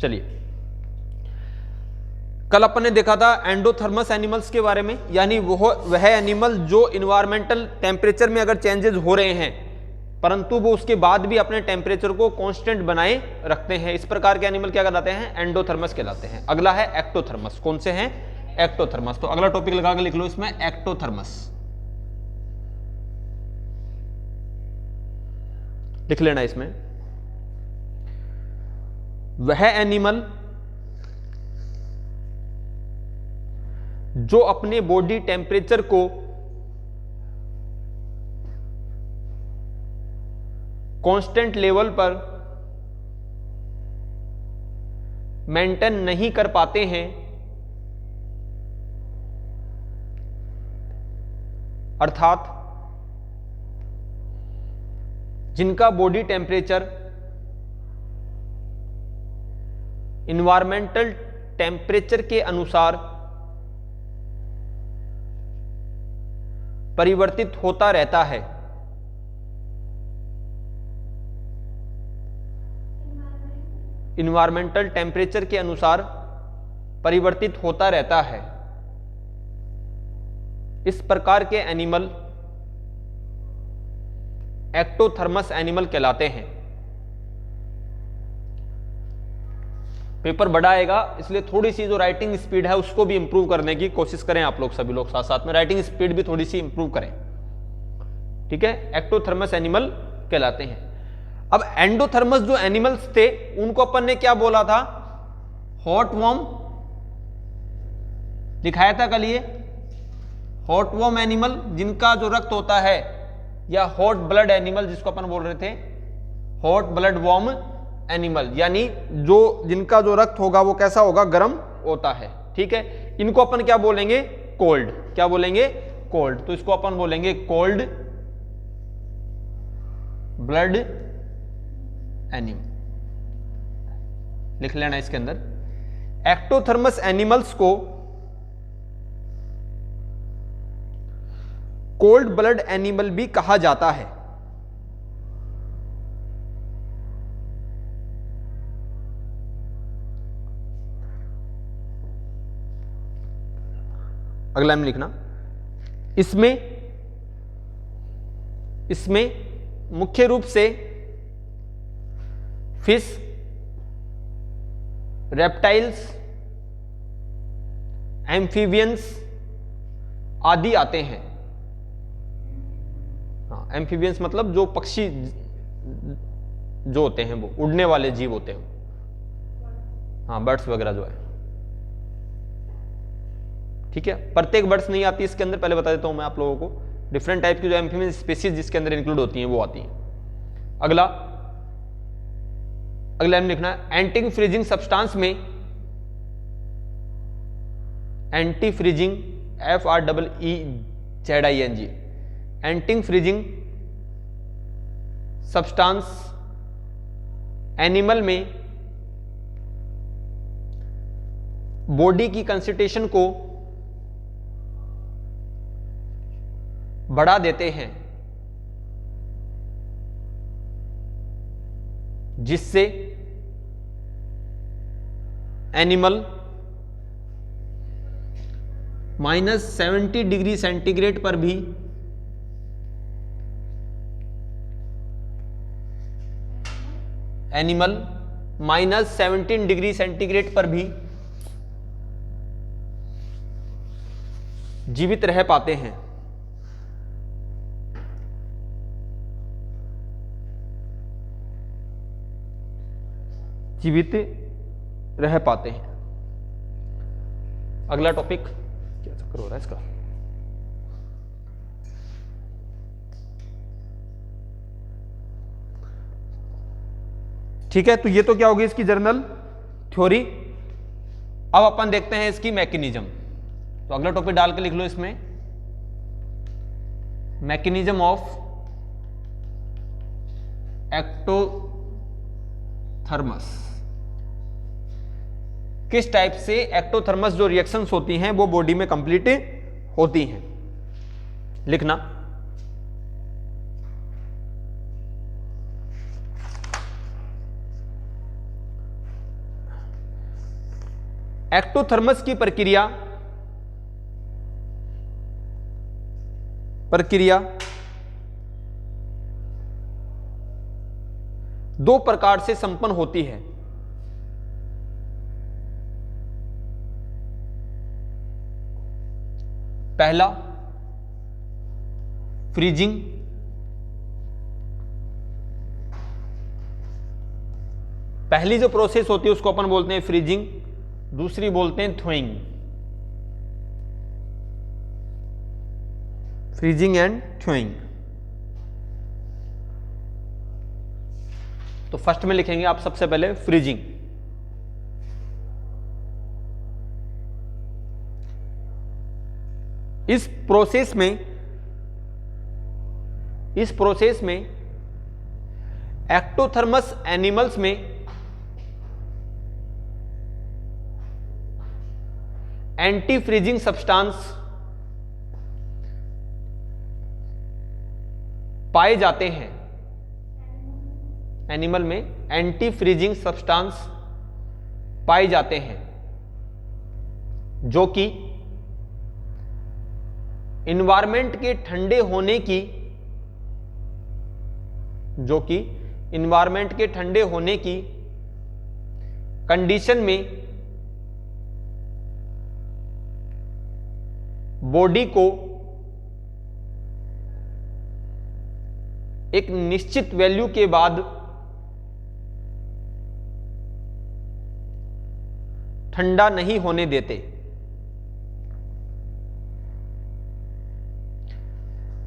चलिए, कल अपन ने देखा था एंडोथर्मस एनिमल्स के बारे में, यानी वह एनिमल जो इन्वायरमेंटल टेम्परेचर में अगर चेंजेस हो रहे हैं परंतु वो उसके बाद भी अपने टेम्परेचर को कांस्टेंट बनाए रखते हैं, इस प्रकार के एनिमल क्या कहलाते हैं? एंडोथर्मस कहलाते हैं। अगला है एक्टोथर्मस। कौन से हैं? एक्टोथर्मस। तो अगला टॉपिक लगा के लिख लो इसमें, एक्टोथर्मस लिख लेना इसमें। वह एनिमल जो अपने बॉडी टेम्परेचर को कांस्टेंट लेवल पर मेंटेन नहीं कर पाते हैं, अर्थात जिनका बॉडी टेम्परेचर इन्वायरमेंटल टेम्परेचर के अनुसार परिवर्तित होता रहता है, इन्वायरमेंटल टेम्परेचर के अनुसार परिवर्तित होता रहता है, इस प्रकार के एनिमल एक्टोथर्मस एनिमल कहलाते हैं। पेपर बड़ा आएगा इसलिए थोड़ी सी जो राइटिंग स्पीड है उसको भी इंप्रूव करने की कोशिश करें आप लोग, सभी लोग साथ साथ में राइटिंग स्पीड भी थोड़ी सी इंप्रूव करें, ठीक है। एक्टोथर्मस एनिमल कहलाते हैं। अब एंडोथर्मस जो एनिमल्स थे उनको अपन ने क्या बोला था? हॉट वॉर्म दिखाया था कल, ये हॉट वॉर्म एनिमल जिनका जो रक्त होता है, या हॉट ब्लड एनिमल जिसको अपन बोल रहे थे, हॉट ब्लड वॉर्म एनिमल, यानी जो जिनका जो रक्त होगा वो कैसा होगा? गर्म होता है, ठीक है। इनको अपन क्या बोलेंगे? कोल्ड। क्या बोलेंगे? कोल्ड। तो इसको अपन बोलेंगे कोल्ड ब्लड एनिमल, लिख लेना इसके अंदर। एक्टोथर्मस एनिमल्स को कोल्ड ब्लड एनिमल भी कहा जाता है। अगला में लिखना, इसमें मुख्य रूप से फिश, रेप्टाइल्स, एम्फीबियंस आदि आते हैं। हाँ, एम्फीबियंस मतलब जो पक्षी जो होते हैं, वो उड़ने वाले जीव होते हैं, हाँ, बर्ड्स वगैरह जो है, ठीक है। प्रत्येक बर्ड्स नहीं आती इसके अंदर, पहले बता देता हूं मैं आप लोगों को। डिफरेंट टाइप की जो एम्फीबियन स्पीशीज जिसके अंदर इंक्लूड होती हैं वो आती हैं। अगला में लिखना है, एंटी फ्रीजिंग सब्सटेंस में, anti freezing FREEZING, anti freezing substance animal में बॉडी की कंसंट्रेशन को बढ़ा देते हैं, जिससे एनिमल -70 डिग्री सेंटीग्रेड पर भी -17 डिग्री सेंटीग्रेड पर भी जीवित रह पाते हैं। जीवित रह पाते हैं। अगला टॉपिक, क्या चक्कर हो रहा है इसका? ठीक है, तो ये तो क्या होगी इसकी जर्नल थ्योरी। अब अपन देखते हैं इसकी मैकेनिज्म। तो अगला टॉपिक डाल के लिख लो इसमें, मैकेनिज्म ऑफ एक्टोथर्मस। किस टाइप से एक्टोथर्मस जो रिएक्शंस होती हैं वो बॉडी में कंप्लीट होती हैं, लिखना। एक्टोथर्मस की प्रक्रिया दो प्रकार से संपन्न होती है। पहला फ्रीजिंग, पहली जो प्रोसेस होती है उसको अपन बोलते हैं फ्रीजिंग, दूसरी बोलते हैं थ्रोइंग। Freezing and throwing. तो फर्स्ट में लिखेंगे आप सबसे पहले फ्रीजिंग। इस प्रोसेस में एक्टोथर्मस एनिमल्स में एंटी फ्रीजिंग सब्सटेंस पाए जाते हैं। एनिमल में एंटी फ्रीजिंग सब्सटेंस पाए जाते हैं जो कि इन्वायरमेंट के ठंडे होने की कंडीशन में बॉडी को एक निश्चित वैल्यू के बाद ठंडा नहीं होने देते।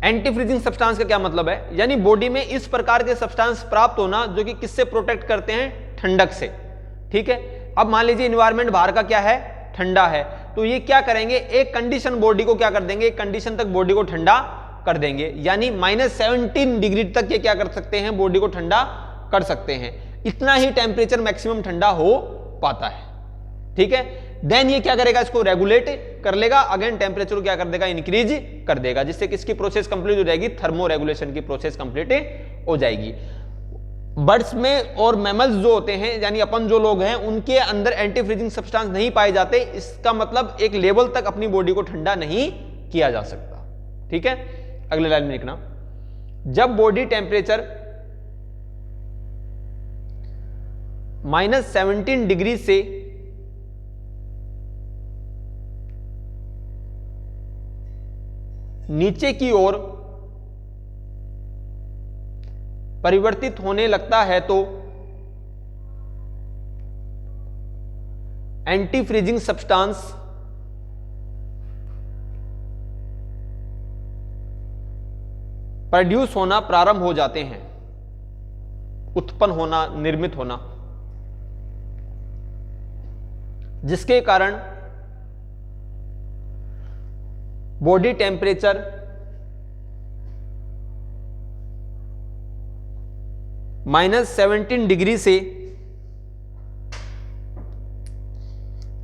एंटी फ्रीजिंग सब्सटेंस का क्या मतलब है? यानी बॉडी में इस प्रकार के सब्सटेंस प्राप्त होना जो कि किससे प्रोटेक्ट करते हैं? ठंडक से। ठीक है, अब मान लीजिए इन्वायरमेंट बाहर का क्या है? ठंडा है, तो ये क्या करेंगे? एक कंडीशन बॉडी को क्या कर देंगे? एक कंडीशन तक बॉडी को ठंडा कर देंगे, यानी -17 डिग्री तक ये क्या कर सकते हैं? बॉडी को ठंडा कर सकते हैं। इतना ही टेम्परेचर मैक्सिमम ठंडा हो पाता है। ठीक है, देन ये क्या करेगा? इसको रेगुलेट कर लेगा, अगेन टेम्परेचर को क्या कर देगा? इंक्रीज कर देगा, जिससे किसकी प्रोसेस कंप्लीट हो जाएगी? थर्मो रेगुलेशन की प्रोसेस कंप्लीट हो जाएगी। बर्ड्स में और मैमल्स जो होते हैं, यानी अपन जो लोग हैं, उनके अंदर एंटी फ्रीजिंग सब्सटेंस नहीं पाए जाते। इसका मतलब एक लेवल तक अपनी बॉडी को ठंडा नहीं किया जा सकता। ठीक है, अगले लाइन में लिखना, जब बॉडी टेम्परेचर -17 डिग्री से नीचे की ओर परिवर्तित होने लगता है तो एंटी फ्रीजिंग सब्सटेंस प्रोड्यूस होना प्रारंभ हो जाते हैं, उत्पन्न होना, निर्मित होना, जिसके कारण बॉडी टेम्परेचर -17 डिग्री से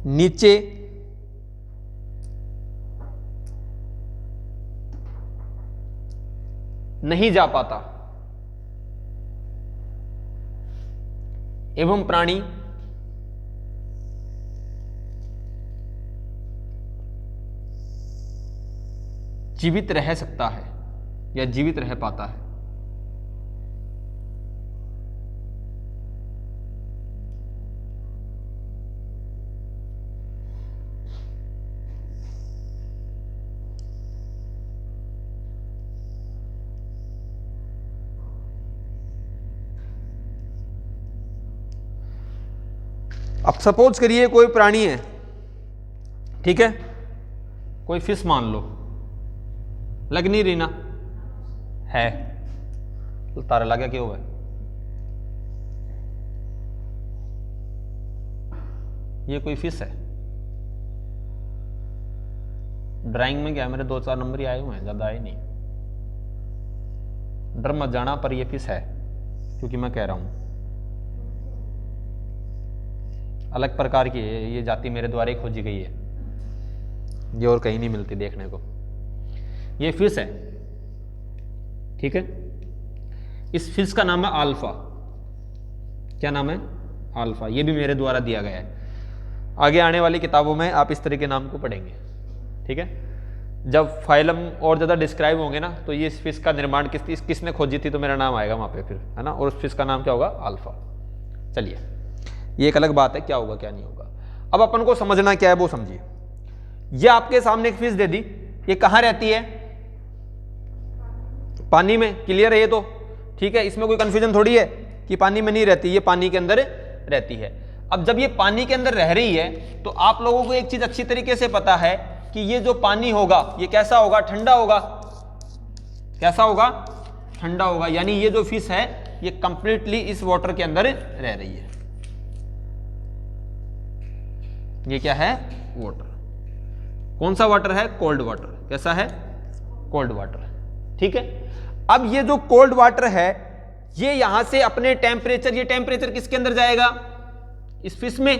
नीचे नहीं जा पाता एवं प्राणी जीवित रह सकता है या जीवित रह पाता है। अब सपोज करिए कोई प्राणी है, ठीक है, कोई फिश मान लो, लग नहीं रही ना? है, तो तारा लगा क्या हुआ? ये कोई फिश है। ड्राइंग में क्या है, मेरे 2-4 नंबर ही आए हुए हैं, ज्यादा आए नहीं। डर मत जाना, पर ये फिश है, क्योंकि मैं कह रहा हूं अलग प्रकार की है ये जाति, मेरे द्वारा ही खोजी गई है, ये और कहीं नहीं मिलती देखने को। ये फिश है, ठीक है। इस फिश का नाम है अल्फा। क्या नाम है? अल्फा। ये भी मेरे द्वारा दिया गया है। आगे आने वाली किताबों में आप इस तरह के नाम को पढ़ेंगे, ठीक है। जब फाइलम और ज़्यादा डिस्क्राइब होंगे ना, तो ये इस फिश का निर्माण किसने खोजी थी, तो मेरा नाम आएगा वहाँ पे फिर, है ना। और उस फिश का नाम क्या होगा, अल्फा। चलिए, ये एक अलग बात है, क्या होगा क्या नहीं होगा। अब अपन को समझना क्या है वो समझिए। ये आपके सामने एक फिश दे दी, ये कहाँ रहती है, पानी में, क्लियर है ये तो, ठीक है। इसमें कोई कंफ्यूजन थोड़ी है कि पानी में नहीं रहती, ये पानी के अंदर रहती है। अब जब ये पानी के अंदर रह रही है तो आप लोगों को एक चीज अच्छी तरीके से पता है कि ये जो पानी होगा ये कैसा होगा, ठंडा होगा। कैसा होगा, ठंडा होगा। यानी ये जो फिश है ये कंप्लीटली इस वाटर के अंदर रह रही है। ये क्या है, वाटर। कौन सा वाटर है, कोल्ड वाटर। कैसा है, कोल्ड वाटर, ठीक है। अब ये जो कोल्ड वाटर है ये यहां से अपने टेम्परेचर, ये टेम्परेचर किसके अंदर जाएगा, इस फिश में।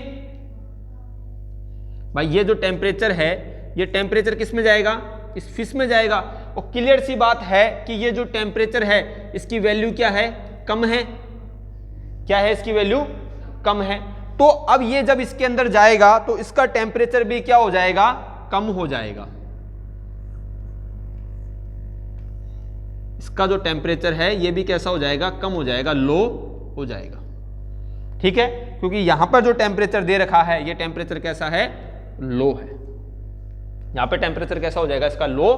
भाई ये जो टेम्परेचर है ये टेम्परेचर किस में जाएगा, इस फिश में जाएगा। और क्लियर सी बात है कि ये जो टेम्परेचर है इसकी वैल्यू क्या है, कम है। क्या है, इसकी वैल्यू कम है। तो अब ये जब इसके अंदर जाएगा तो इसका टेम्परेचर भी क्या हो जाएगा, कम हो जाएगा। इसका जो टेम्परेचर है ये भी कैसा हो जाएगा, कम हो जाएगा, लो हो जाएगा, ठीक है। क्योंकि यहां पर जो टेम्परेचर दे रखा है ये टेम्परेचर कैसा है, लो है। यहां पे टेम्परेचर कैसा हो जाएगा, इसका लो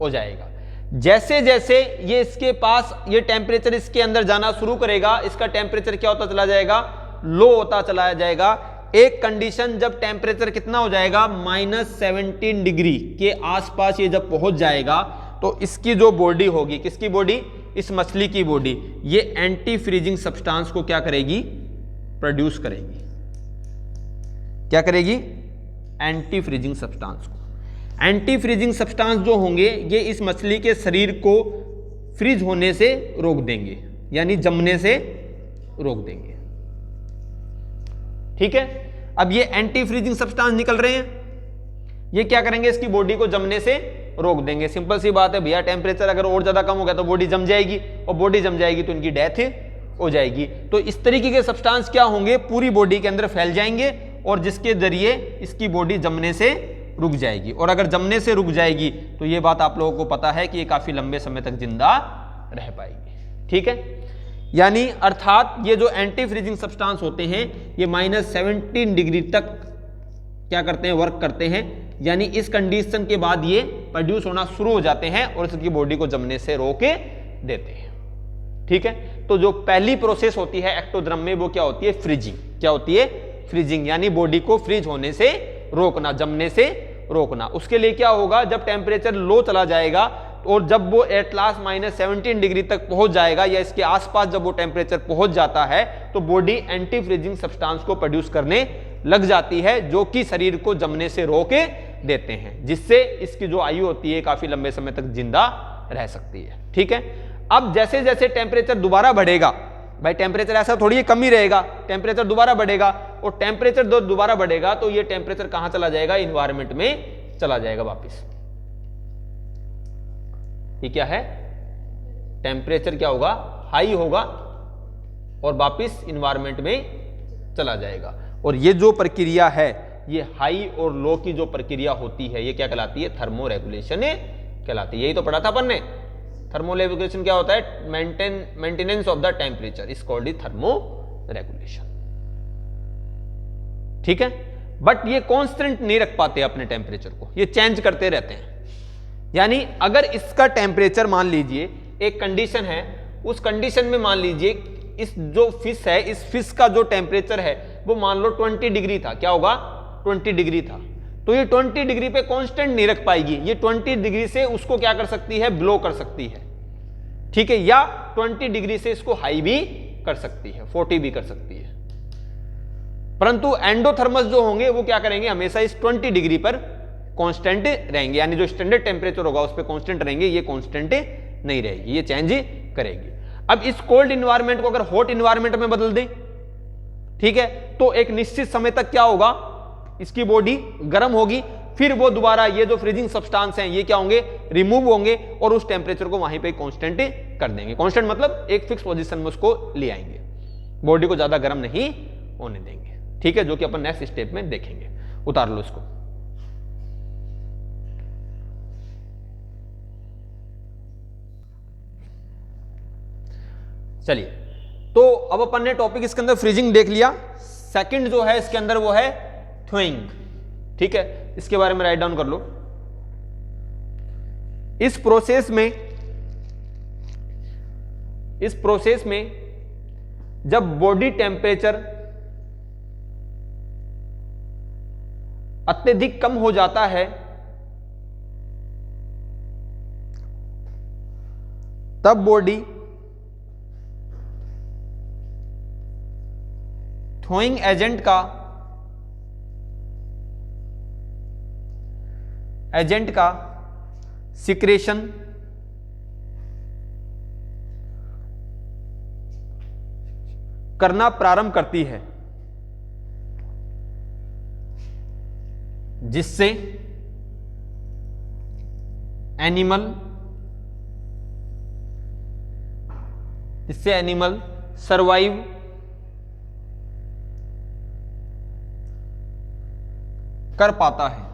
हो जाएगा। जैसे जैसे ये इसके पास ये टेम्परेचर इसके अंदर जाना शुरू करेगा, इसका टेम्परेचर क्या होता चला जाएगा, लो होता चला जाएगा। एक कंडीशन जब टेम्परेचर कितना हो जाएगा, -17 डिग्री के आसपास ये जब पहुंच जाएगा तो इसकी जो बॉडी होगी, किसकी बॉडी, इस मछली की बॉडी, ये एंटी फ्रीजिंग सब्सटेंस को क्या करेगी, प्रोड्यूस करेगी। क्या करेगी, एंटी फ्रीजिंग सब्सटेंस को। एंटी फ्रीजिंग सब्सटेंस जो होंगे ये इस मछली के शरीर को फ्रीज होने से रोक देंगे, यानी जमने से रोक देंगे, ठीक है। अब ये एंटी फ्रीजिंग सब्सटेंस निकल रहे हैं, ये क्या करेंगे, इसकी बॉडी को जमने से रोक देंगे। सिंपल सी बात है भैया, टेम्परेचर अगर और ज्यादा कम हो गया तो बॉडी जम जाएगी, और बॉडी जम जाएगी तो इनकी डेथ हो जाएगी। तो इस तरीके के सब्सटेंस क्या होंगे, पूरी बॉडी के अंदर फैल जाएंगे और जिसके जरिए इसकी बॉडी जमने से रुक जाएगी। और अगर जमने से रुक जाएगी तो ये बात आप लोगों को पता है कि ये काफी लंबे समय तक जिंदा रह पाएगी, ठीक है। यानी अर्थात ये जो एंटी फ्रीजिंग सब्सटेंस होते हैं ये -17 डिग्री तक क्या करते हैं, वर्क करते हैं। यानी इस कंडीशन के बाद ये प्रोड्यूस होना शुरू हो जाते हैं और इसकी बॉडी को जमने से रोक देते हैं, ठीक है। तो जो पहली प्रोसेस होती है एक्टोडर्म में वो क्या होती है, फ्रीजिंग। क्या होती है, फ्रीजिंग, यानी बॉडी को फ्रीज होने से रोकना, जमने से रोकना। उसके लिए क्या होगा, जब टेम्परेचर लो चला जाएगा और जब वो एट लास्ट -17 डिग्री तक पहुंच जाएगा या इसके आसपास जब वो टेम्परेचर पहुंच जाता है तो बॉडी एंटी फ्रीजिंग सब्सटेंस को प्रोड्यूस करने लग जाती है, जो कि शरीर को जमने से रोक देते हैं, जिससे इसकी जो आयु होती है काफी लंबे समय तक जिंदा रह सकती है, ठीक है। अब जैसे जैसे टेम्परेचर दोबारा बढ़ेगा, भाई टेम्परेचर ऐसा थोड़ी कम ही रहेगा, टेम्परेचर दोबारा बढ़ेगा, और टेम्परेचर दोबारा बढ़ेगा तो ये टेम्परेचर कहां चला जाएगा, इन्वायरमेंट में चला जाएगा वापिस। ये क्या है, टेम्परेचर क्या होगा, हाई होगा और वापिस इन्वायरमेंट में चला जाएगा। और ये जो प्रक्रिया है, ये हाई और लो की जो प्रक्रिया होती है ये क्या कहलाती है, थर्मो रेगुलेशन कहलाती है। यही तो पढ़ा था अपन ने, थर्मो रेगुलेशन क्या होता है, maintenance of the temperature is called thermo regulation, ठीक है। बट ये कांस्टेंट नहीं रख पाते अपने टेम्परेचर को, ये चेंज करते रहते हैं। यानी अगर इसका टेम्परेचर मान लीजिए, एक कंडीशन है, उस कंडीशन में मान लीजिए इस जो फिश है, इस फिश का जो टेम्परेचर है वो मान लो 20 डिग्री था, क्या होगा, 20 डिग्री था, तो ये 20 डिग्री पे कांस्टेंट नहीं रख पाएगी, ये 20 डिग्री से उसको क्या कर सकती है, ब्लो कर सकती है, ठीक है, या 20 डिग्री से इसको हाई भी कर सकती है, 40 भी कर सकती है। परंतु एंडोथर्मस जो होंगे वो क्या करेंगे, हमेशा इस 20 डिग्री पर कांस्टेंट रहेंगे, यानी जो स्टैंडर्ड टेम्परेचर होगा उस पर कांस्टेंट रहेंगे, ये कांस्टेंट नहीं रहेगी, ये चेंज करेगी। अब इस कोल्ड इन्वायरमेंट को अगर हॉट इन्वायरमेंट में बदल दें, ठीक है, तो एक निश्चित समय तक क्या होगा, इसकी बॉडी गर्म होगी, फिर वो दोबारा ये जो फ्रीजिंग सब्सटेंस हैं ये क्या होंगे, रिमूव होंगे और उस टेम्परेचर को वहीं पे कांस्टेंट कर देंगे। कांस्टेंट मतलब एक फिक्स पोजीशन में उसको ले आएंगे, बॉडी को ज्यादा गर्म नहीं होने देंगे, ठीक है, जो कि अपन नेक्स्ट स्टेप में देखेंगे। उतार लो इसको। चलिए, तो अब अपन ने टॉपिक इसके अंदर फ्रीजिंग देख लिया। सेकंड जो है इसके अंदर वो है थ्रोइंग। ठीक है, इसके बारे में राइट डाउन कर लो। इस प्रोसेस में जब बॉडी टेम्परेचर अत्यधिक कम हो जाता है तब बॉडी थ्रोइंग एजेंट का सिक्रेशन करना प्रारंभ करती है, जिससे एनिमल सरवाइव कर पाता है।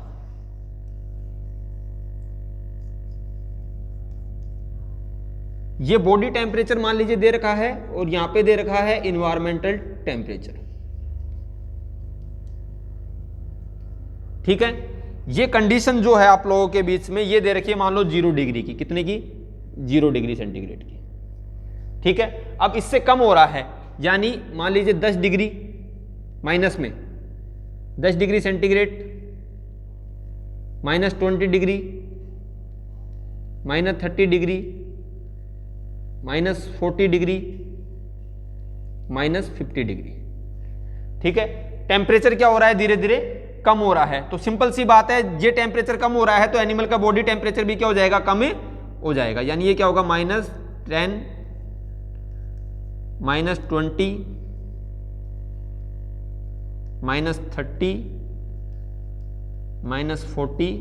ये बॉडी टेम्परेचर मान लीजिए दे रखा है और यहां पे दे रखा है इन्वायरमेंटल टेम्परेचर। ठीक है, ये कंडीशन जो है आप लोगों के बीच में ये दे रखी है, मान लो 0 डिग्री की। कितने की? 0 डिग्री सेंटीग्रेड की। ठीक है, अब इससे कम हो रहा है, यानी मान लीजिए 10 डिग्री माइनस में 10 degree centigrade, -20 degree, -30 degree, -40 degree, -50 degree. ठीक है, टेम्परेचर क्या हो रहा है? धीरे धीरे कम हो रहा है। तो सिंपल सी बात है, ये टेम्परेचर कम हो रहा है तो एनिमल का बॉडी टेम्परेचर भी क्या हो जाएगा? कम हो जाएगा। यानी ये क्या होगा? -10, -20, -30, -40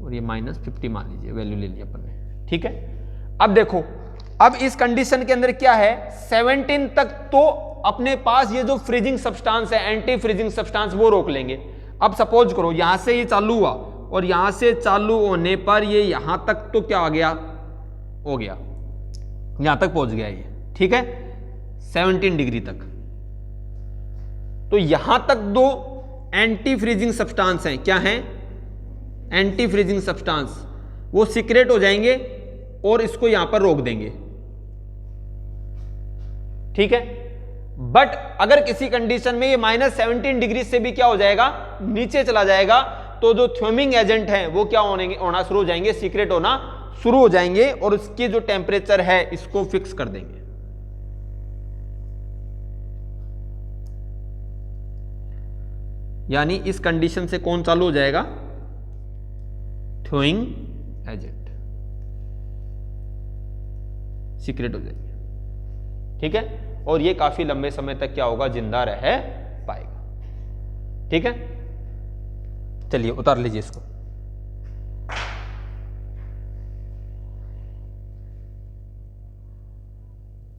और ये -50 मान लीजिए, वैल्यू ले लिया अपन ने। ठीक है, अब देखो, अब इस कंडीशन के अंदर क्या है? 17 तक तो अपने पास ये जो फ्रीजिंग सब्सटेंस है, एंटी फ्रीजिंग सब्सटेंस, वो रोक लेंगे। अब सपोज करो यहां से ये चालू हुआ और यहां से चालू होने पर ये यहां तक तो क्या हो गया? हो गया, यहां तक पहुंच गया ये। ठीक है, 17 डिग्री तक। तो यहां तक दो एंटी फ्रीजिंग सब्सटेंस हैं। क्या हैं? Anti freezing substance. वो सीक्रेट हो जाएंगे और इसको यहां पर रोक देंगे। ठीक है, बट अगर किसी कंडीशन में ये -17 डिग्री से भी क्या हो जाएगा? नीचे चला जाएगा, तो जो थ्रोइंग एजेंट है वो क्या होना शुरू हो जाएंगे? सीक्रेट होना शुरू हो जाएंगे और उसकी जो टेम्परेचर है इसको फिक्स कर देंगे। यानी इस कंडीशन से कौन चालू हो जाएगा? थ्रोइंग एजेंट सीक्रेट हो जाएंगे। ठीक है, और ये काफी लंबे समय तक क्या होगा? जिंदा रह पाएगा। ठीक है, चलिए उतार लीजिए इसको।